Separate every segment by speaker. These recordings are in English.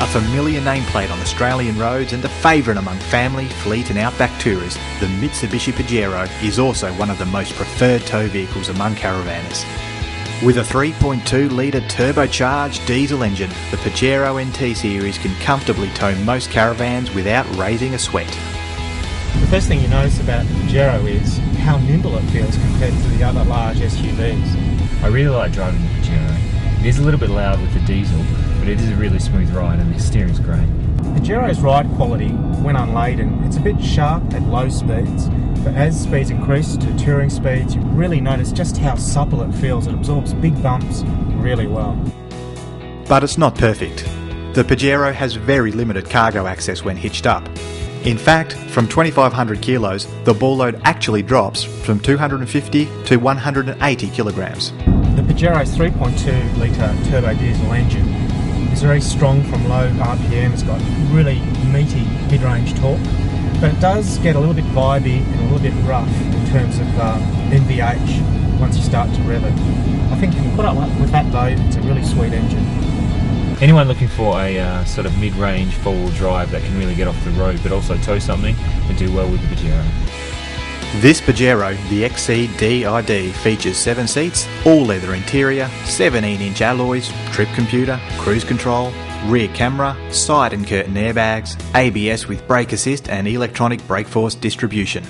Speaker 1: A familiar nameplate on Australian roads and a favourite among family, fleet and outback tourers, the Mitsubishi Pajero is also one of the most preferred tow vehicles among caravanners. With a 3.2 litre turbocharged diesel engine, the Pajero NT series can comfortably tow most caravans without raising a sweat.
Speaker 2: The first thing you notice about the Pajero is how nimble it feels compared to the other large SUVs.
Speaker 3: I really like driving the Pajero. It is a little bit loud with the diesel, but it is a really smooth ride and the steering's great.
Speaker 2: Pajero's ride quality, when unladen, it's a bit sharp at low speeds, but as speeds increase to touring speeds, you really notice just how supple it feels. It absorbs big bumps really well.
Speaker 1: But it's not perfect. The Pajero has very limited cargo access when hitched up. In fact, from 2,500 kilos, the ball load actually drops from 250 to 180 kilograms.
Speaker 2: The Pajero's 3.2 litre turbo diesel engine is very strong from low RPM. It's got really meaty mid-range torque, but it does get a little bit vibey and a little bit rough in terms of NVH once you start to rev it. I think if you put up with that though, it's a really sweet engine.
Speaker 3: Anyone looking for a sort of mid-range four-wheel drive that can really get off the road but also tow something can do well with the Pajero.
Speaker 1: This Pajero, the XC-DID, features 7 seats, all leather interior, 17-inch alloys, trip computer, cruise control, rear camera, side and curtain airbags, ABS with brake assist and electronic brake force distribution.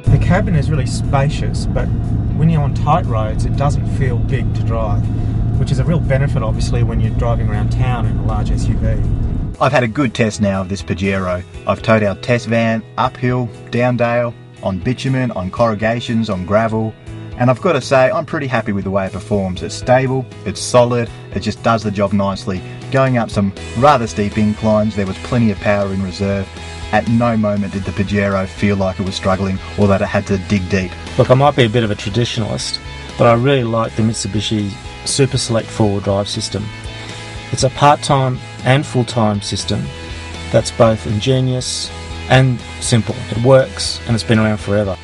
Speaker 2: The cabin is really spacious, but when you're on tight roads it doesn't feel big to drive, which is a real benefit obviously when you're driving around town in a large SUV.
Speaker 1: I've had a good test now of this Pajero. I've towed our test van uphill, down dale, on bitumen, on corrugations, on gravel, and I've got to say I'm pretty happy with the way it performs. It's stable, it's solid, it just does the job nicely. Going up some rather steep inclines, there was plenty of power in reserve. At no moment did the Pajero feel like it was struggling or that it had to dig deep.
Speaker 2: Look, I might be a bit of a traditionalist, but I really like the Mitsubishi Super Select 4-wheel drive system. It's a part-time and full-time system that's both ingenious and simple. It works and it's been around forever.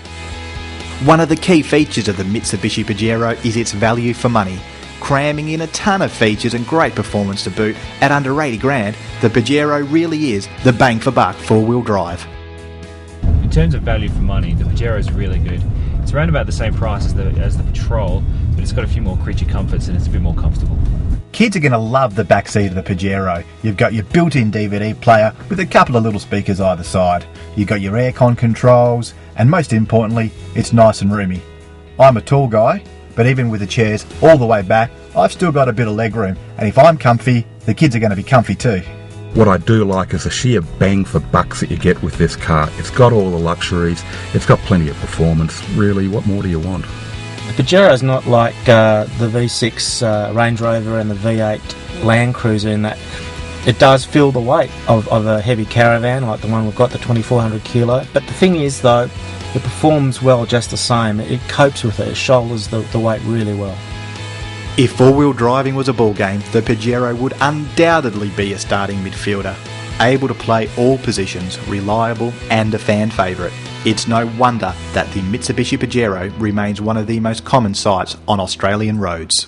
Speaker 1: One of the key features of the Mitsubishi Pajero is its value for money. Cramming in a ton of features and great performance to boot, at under 80 grand, the Pajero really is the bang for buck four-wheel drive.
Speaker 3: In terms of value for money, the Pajero is really good. It's around about the same price as the Patrol, but it's got a few more creature comforts and it's a bit more comfortable.
Speaker 1: Kids are going to love the back seat of the Pajero. You've got your built-in DVD player with a couple of little speakers either side. You've got your aircon controls, and most importantly, it's nice and roomy. I'm a tall guy, but even with the chairs all the way back, I've still got a bit of leg room, and if I'm comfy, the kids are going to be comfy too.
Speaker 4: What I do like is the sheer bang for bucks that you get with this car. It's got all the luxuries, it's got plenty of performance. Really, what more do you want?
Speaker 2: The Pajero is not like the V6 Range Rover and the V8 Land Cruiser in that it does feel the weight of a heavy caravan like the one we've got, the 2400 kilo. But the thing is though, it performs well just the same. It copes with it, it shoulders the weight really well.
Speaker 1: If four-wheel driving was a ball game, the Pajero would undoubtedly be a starting midfielder. Able to play all positions, reliable and a fan favourite. It's no wonder that the Mitsubishi Pajero remains one of the most common sights on Australian roads.